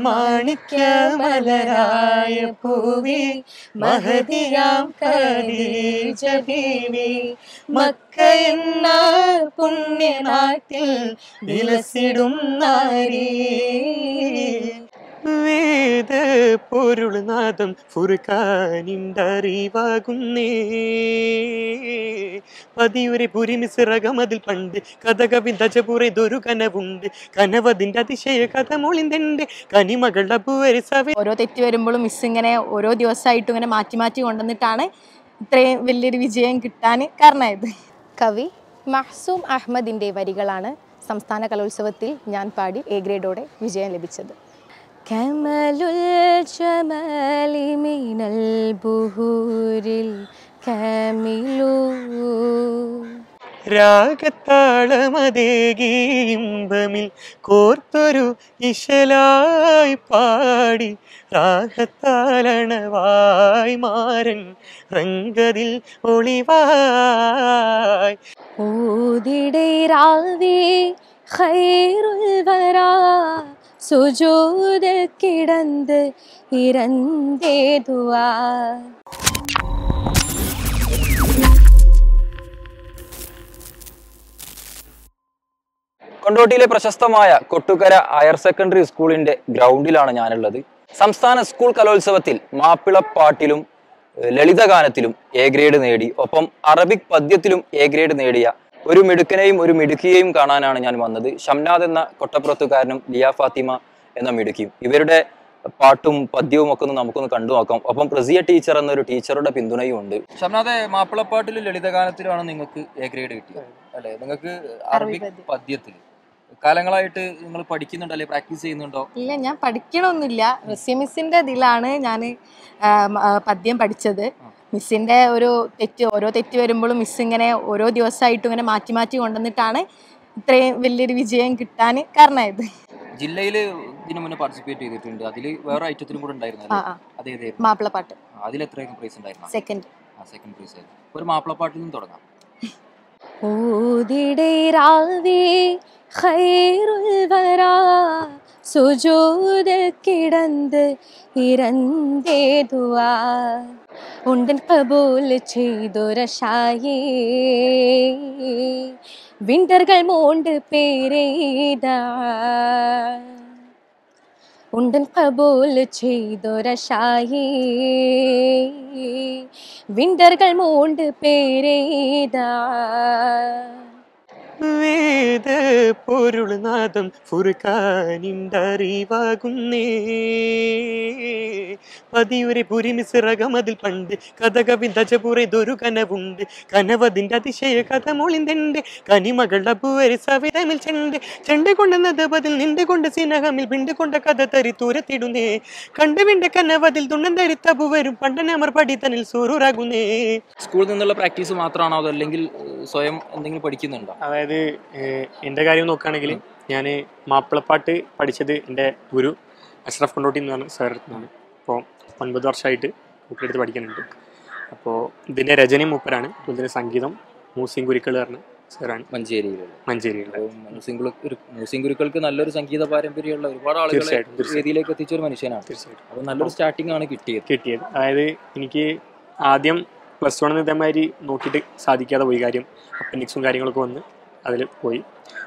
മാണിക്യമലരായ പൂവി മഹദിയാം ഖദീജ ബീവി Mecca എന്ന പുണ്യനാട്ടിൽ വിലസിടും നാരി വേദ പൊരുൾനാദം ഫുർഖാനിണ്ടറിവാകുന്നേ പതിയൊരു പുരിമിസിറകമതിൽ പണ്ട് കഥകവിതജപുറതൊരു കനവുണ്ട് കനവതിൻ്റെ അതിശയ കഥ മൊളിന്തെണ്ട് കനിമകൾ അബുവരി സവ ഓരോ തെറ്റ് വരുമ്പോഴും മിസ് ഇങ്ങനെ ഓരോ ദിവസമായിട്ടും ഇങ്ങനെ മാറ്റി മാറ്റി കൊണ്ടുവന്നിട്ടാണ് ഇത്രയും വലിയൊരു വിജയം കിട്ടാൻ കാരണമായത്. കവി മഹ്സൂം അഹമ്മദിൻ്റെ വരികളാണ് സംസ്ഥാന കലോത്സവത്തിൽ ഞാൻ പാടി എ ഗ്രേഡോടെ വിജയം ലഭിച്ചത്. കമലുൽ ജമാലി മിനൽ ബുഹൂരിൽ കമിലു രാഗത്താളമതേകിമ്പമിൽ കോർത്തൊരു ഇശലായി പാടി രാഗത്താലണവായി മാരൻ റംഗതിൽ ഒളിവായി ഊതിടേ രാവേ ഖൈറുൽ വരാ സുജൂദിൽ കിടന്ന് ഇരന്തേ ദുആ. കൊണ്ടോട്ടിയിലെ പ്രശസ്തമായ കൊട്ടുകര ഹയർ സെക്കൻഡറി സ്കൂളിന്റെ ഗ്രൗണ്ടിലാണ് ഞാനുള്ളത്. സംസ്ഥാന സ്കൂൾ കലോത്സവത്തിൽ മാപ്പിളപ്പാട്ടിലും ലളിതഗാനത്തിലും എ ഗ്രേഡ് നേടി, ഒപ്പം അറബിക് പദ്യത്തിലും എ ഗ്രേഡ് നേടിയ ഒരു മിടുക്കനെയും ഒരു മിടുക്കിയെയും കാണാനാണ് ഞാൻ വന്നത്. ഷംനാദ് എന്ന കൊട്ടപ്പുറത്തുകാരനും ലിയ ഫാത്തിമ എന്ന മിടുക്കിയും. ഇവരുടെ പാട്ടും പദ്യവും ഒക്കെ ഒന്ന് നമുക്കൊന്ന് കണ്ടു നോക്കാം. ഒപ്പം റസിയ ടീച്ചർ എന്നൊരു ടീച്ചറുടെ പിന്തുണയും ഉണ്ട്. ഷംനാദെ, മാപ്പിളപ്പാട്ടിലും ലളിതഗാനത്തിലുമാണ് നിങ്ങൾക്ക് എ ഗ്രേഡ് കിട്ടിയത് അല്ലെ? നിങ്ങൾക്ക് അറബിക് പദ്യത്തിൽ കാലങ്ങളായിട്ട് നിങ്ങൾ പഠിക്കുന്നുണ്ടോ അല്ലെ പ്രാക്ടീസ് ചെയ്യുന്നുണ്ടോ? ഇല്ല, ഞാൻ പഠിക്കണമൊന്നുമില്ല. റസിയ മിസ്സിന്റെ ഇതിലാണ് ഞാൻ പദ്യം പഠിച്ചത്. മിസ്സിന്റെ ഓരോ തെറ്റ് വരുമ്പോഴും മിസ് ഇങ്ങനെ ഓരോ ദിവസമായിട്ടും ഇങ്ങനെ മാറ്റി മാറ്റി കൊണ്ടുവന്നിട്ടാണ് ഇത്രയും വലിയൊരു വിജയം കിട്ടാൻ കാരണമായത്. ജില്ലയിൽ ഇതിനു മുന്നേ പാർട്ടിസിപ്പേറ്റ് ചെയ്തിട്ടുണ്ട്. അതിൽ വേറെ ഐറ്റത്തിലും കൂടെ ഉണ്ടായിരുന്നു. മാപ്പിളപ്പാട്ട്. അതിൽ എത്രയായിരുന്നു പ്രൈസ് ഉണ്ടായിരുന്നു? സെക്കൻഡ് പ്രൈസ് ആയിരുന്നു. ഒരു മാപ്പിളപ്പാട്ടിൽ നിന്ന് തുടങ്ങാം. ഊതിടേ രാവേ ഖൈറുൽ വരാ സുജൂദിൽ കിടന്ന് ഇരന്തേ ദുആ. ഉണ്ടൻ കബൂൽ ചെയ്തൊരശായേ വിണ്ടർകൾ മോണ്ട് പേരെയ്താ. ഉണ്ടൻ കബൂൽ ചെയ്തൊരശായേ വിണ്ടർകൾ മോണ്ട് പേരെയ്താ. വേദ പൊരുൾനാദം ഫുർഖാനിണ്ടറിവാകുന്നേ പതിയൊരു പുരിമിസിറകമതിൽ പണ്ട് കഥകവിതജപുറതൊരു കനവുണ്ട് കനവതിൻ്റെ അതിശയ കഥ മൊളിന്തെണ്ട് കനിമകൾ അബുവരി സവിതമിൽ ചെണ്ട് കൊണ്ടെന്നത് ബതിൽ നിണ്ടുകൊണ്ട് സിനഹമിൽ പിണ്ടുകൊണ്ട കഥ തരിത്തൂരത്തിടുന്നേ കണ്ടുവിണ്ട കനവതിൽ തുണ്ണൻ തരിത്തബുവരും പണ്ടനമർ പഠിത്തനിൽ സൂറുറാകുന്നേ. സ്കൂളിൽ നിന്നുള്ള പ്രാക്ടീസ് മാത്രമാണോ അതല്ലെങ്കിൽ സ്വയം എന്തെങ്കിലും പഠിക്കുന്നുണ്ടോ? അതായത് എൻ്റെ കാര്യം നോക്കുകയാണെങ്കിൽ ഞാൻ മാപ്പിളപ്പാട്ട് പഠിച്ചത് എൻ്റെ ഗുരു അഷ്റഫ് കൊണ്ടോട്ടി എന്ന് പറഞ്ഞ സാറിനാണ്. അപ്പോൾ 9 വർഷമായിട്ട് മൂപ്പരെടുത്ത് പഠിക്കുന്നുണ്ട്. അപ്പോൾ ഇതിൻ്റെ രചനയും മൂപ്പരാണ്. ഇതിൻ്റെ സംഗീതം മൂസിൻ ഗുരുക്കൾ പറഞ്ഞ സാറാണ് മഞ്ചേരിയിലുള്ള. മൂസിൻ ഗുരുക്കൾക്ക് നല്ലൊരു സംഗീത പാരമ്പര്യമുള്ള ഒരുപാട് ആളുകളെ വേദിയിലേക്ക് എത്തിച്ച ഒരു മനുഷ്യനാണ്. തീർച്ചയായിട്ടും. അപ്പോൾ നല്ലൊരു സ്റ്റാർട്ടിംഗ് ആണ് കിട്ടിയത്. അതായത് എനിക്ക് ആദ്യം +1 ഇതേമാതിരി നോക്കിയിട്ട് സാധിക്കാതെ പോയി. കാര്യം അപ്പൻഡിക്സും കാര്യങ്ങളൊക്കെ വന്ന് അതിൽ പോയി.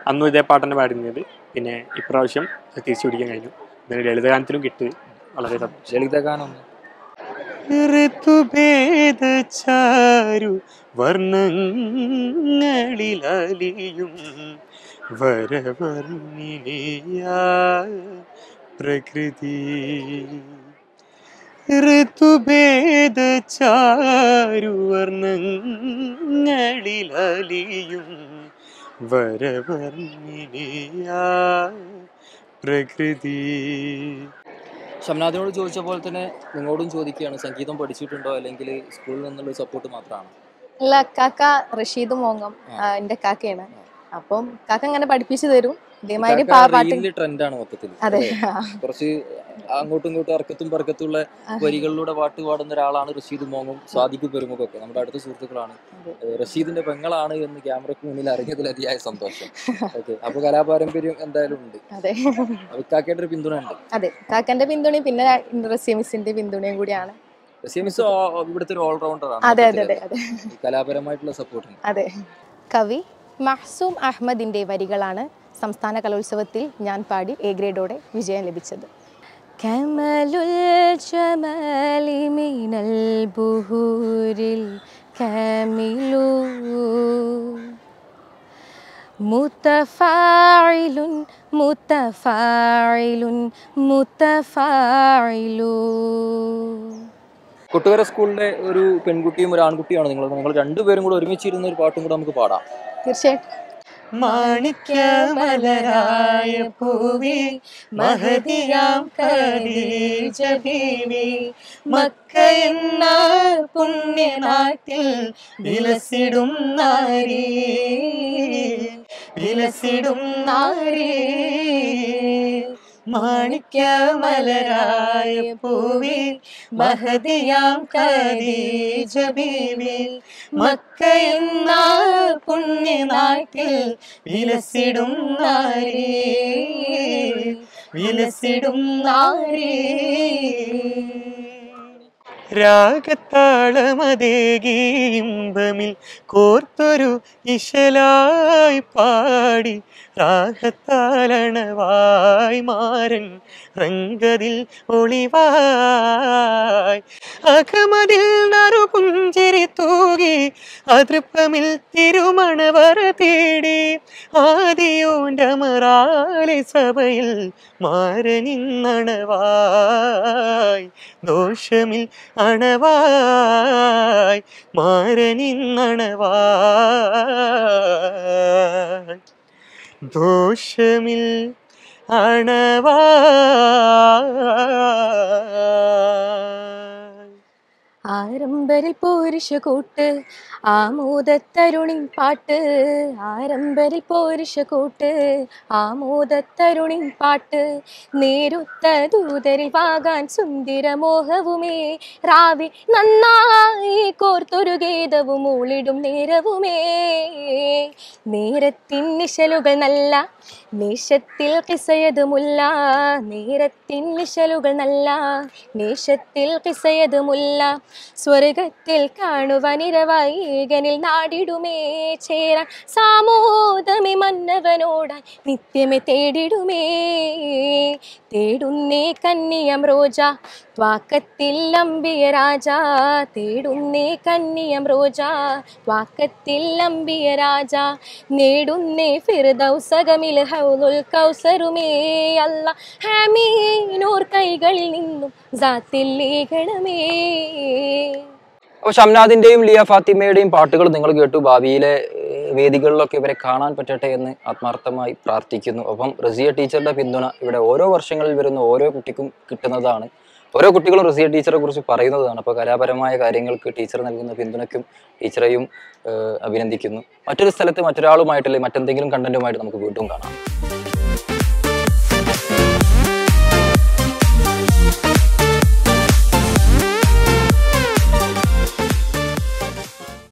അന്നും ഇതേ പാട്ട് തന്നെ പാടുന്നത്. പിന്നെ ഇപ്രാവശ്യം തിരിച്ചു പിടിക്കാൻ കഴിഞ്ഞു. പിന്നെ ലളിതഗാനത്തിലും കിട്ടി. വളരെ ലളിതഗാനം ഋതുഭേദചാരു വർണ്ണങ്ങളിലലിയും വരവർണ്ണിനിയാ പ്രകൃതി. ഋതുഭേദചാരു വർണ്ണങ്ങളിലലിയും വരവർണ്ണിനിയാ പ്രകൃതി. ഷംനാദിനോട് ചോദിച്ച പോലെ തന്നെ നിങ്ങളോടും ചോദിക്കുകയാണ്, സംഗീതം പഠിച്ചിട്ടുണ്ടോ അല്ലെങ്കിൽ സ്കൂളിൽ നിന്നുള്ള സപ്പോർട്ട് മാത്രമാണ്? അല്ല, കാക്ക റഷീദ് മോങ്ങം എൻ്റെ കാക്കയാണ്. അപ്പം കാക്ക ഇങ്ങനെ പഠിപ്പിച്ചു തരും. ഇതേമാതിരി പാട്ട് ട്രെൻഡാണ് മൊത്തത്തിൽ. അതെ കുറച്ച് അങ്ങോട്ടും ഇങ്ങോട്ടും അർക്കത്തും പറക്കത്തുള്ള വരികളിലൂടെ പാട്ട് പാടുന്ന ഒരാളാണ് റഷീദ് മോങ്ങും സാദിഖ് പെരുമുഖൊക്കെ നമ്മുടെ അടുത്ത സുഹൃത്തുക്കളാണ്. റഷീദിന്റെ പെങ്ങളാണ് എന്ന് ക്യാമറയ്ക്ക് മുന്നിൽ അറിഞ്ഞതിൽ അതിയായ സന്തോഷം. ഓക്കെ, അപ്പൊ കലാപാരമ്പര്യം എന്തായാലും ഉണ്ട്. അതെ, കാക്കേന്റെ ഒരു പിന്തുണ ഉണ്ട്. അതെ, കാക്കന്റെ പിന്തുണയും പിന്നെ റസിയ മിസ്സിന്റെ പിന്തുണയും കൂടിയാണ്. റസിയ മിസ് ഇവിടുത്തെ ഒരു ഓൾറൗണ്ടർ ആണ്. അതെ അതെ അതെ അതെ, കലാപരമായിട്ടുള്ള സപ്പോർട്ട്. അതെ. കവി മഹ്സൂം അഹമ്മദിന്റെ വരികളാണ് സംസ്ഥാന കലോത്സവത്തിൽ ഞാൻ പാടി എ ഗ്രേഡോടെ വിജയം ലഭിച്ചത്. കമലുൽ ജമാലി മിനൽ ബുഹൂരിൽ കാമിലു മുതഫാഇലുൻ മുതഫാഇലുൻ മുതഫാഇലു. കൊട്ടുകര സ്കൂളിലെ ഒരു പെൺകുട്ടിയും ഒരു ആൺകുട്ടിയാണ് നിങ്ങൾ രണ്ടുപേരും കൂടെ ഒരുമിച്ചിരുന്ന ഒരു പാട്ടും കൂടെ നമുക്ക് പാടാം. തീർച്ചയായിട്ടും. മാണിക്യമലരായ പൂവി മഹദിയാം ഖദീജ ബീവി മക്ക എന്ന പുണ്യനാട്ടിൽ വിലസിടും നാരി വിലസിടും നാരി. മാണിക്യമലരായ പൂവി മഹദിയാം ഖദീജ ബീവി മക്ക എന്ന പുണ്യനാട്ടിൽ വിലസിടും നാരി വിലസിടും നാരി. രാഗത്താളമതേകി ഇമ്പമിൽ കോർത്തൊരു ഇശലായി പാടി രാഗത്താലണവായി മാരൻ റംഗതിൽ ഒളിവായി അകമതിൽ നറുപുഞ്ചിരി തൂകി അതൃപ്പമിൽ തിരുമണവര തേടി ആദിയോന്റെ മറാലെ സഭയിൽ മാരനിന്നണവായി ദോഷമിൽ അണവായി മാരനിന്നണവായി ദോഷമിൽ അണവായി. ആരംബരിൽ പോരുഷ കൂട്ട് ആമോദത്തരുണിൻ പാട്ട് ആരംബരിൽ പോരുഷ കൂട്ട് ആമോദത്തരുണിൻ പാട്ട് നേരുത്ത ദൂതരിൽ വാകാൻ സുന്ദര മോഹവുമേ രാവി നന്നായി കോർത്തൊരു ഗീതവും മൂളിടും നേരവുമേ നേരത്തിൻ നിശലുകൾ നല്ല നേശത്തിൽ കിസയതുമുല്ല നേരത്തിൻ നിശലുകൾ നല്ല നേശത്തിൽ കിസയതുമുല്ല സ്വർഗത്തിൽ കാണുവാനിരവായി ഏകനിൽ നാടിടുമേ ചേരാൻ സാമോദമേ മന്നവനോടായി നിത്യമേ തേടിടുമേ തേടുന്നേ കന്യം റോജ വാക്കത്തിൽ അമ്പിയ രാജ തേടുന്നേ കന്യം റോജ വാക്കത്തിൽ അമ്പിയ രാജ നേടുന്നേ ഫിർദൗസകമിൽ ഹൗലുൽ കൗസറുമേ അല്ലാ ഹാമീനൂർ കൈകളിൽ നിന്നും സാത്തിൽ ലീഗണമേ. അപ്പോൾ ഷംനാദിന്റെയും ലിയ ഫാത്തിമയുടെയും പാട്ടുകൾ നിങ്ങൾ കേട്ടു. ഭാവിയിലെ വേദികളിലൊക്കെ ഇവരെ കാണാൻ പറ്റട്ടെ എന്ന് ആത്മാർത്ഥമായി പ്രാർത്ഥിക്കുന്നു. ഒപ്പം റസിയ ടീച്ചറുടെ പിന്തുണ ഇവിടെ ഓരോ വർഷങ്ങളിൽ വരുന്ന ഓരോ കുട്ടിക്കും കിട്ടുന്നതാണ്. ഓരോ കുട്ടികളും റസിയ ടീച്ചറെ കുറിച്ച് പറയുന്നതാണ്. അപ്പോൾ കലാപരമായ കാര്യങ്ങൾക്ക് ടീച്ചർ നൽകുന്ന പിന്തുണയ്ക്കും ടീച്ചറെയും അഭിനന്ദിക്കുന്നു. മറ്റൊരു സ്ഥലത്ത് മറ്റൊരാളുമായിട്ടല്ലേ മറ്റെന്തെങ്കിലും കണ്ടന്റുമായിട്ട് നമുക്ക് വീണ്ടും കാണാം.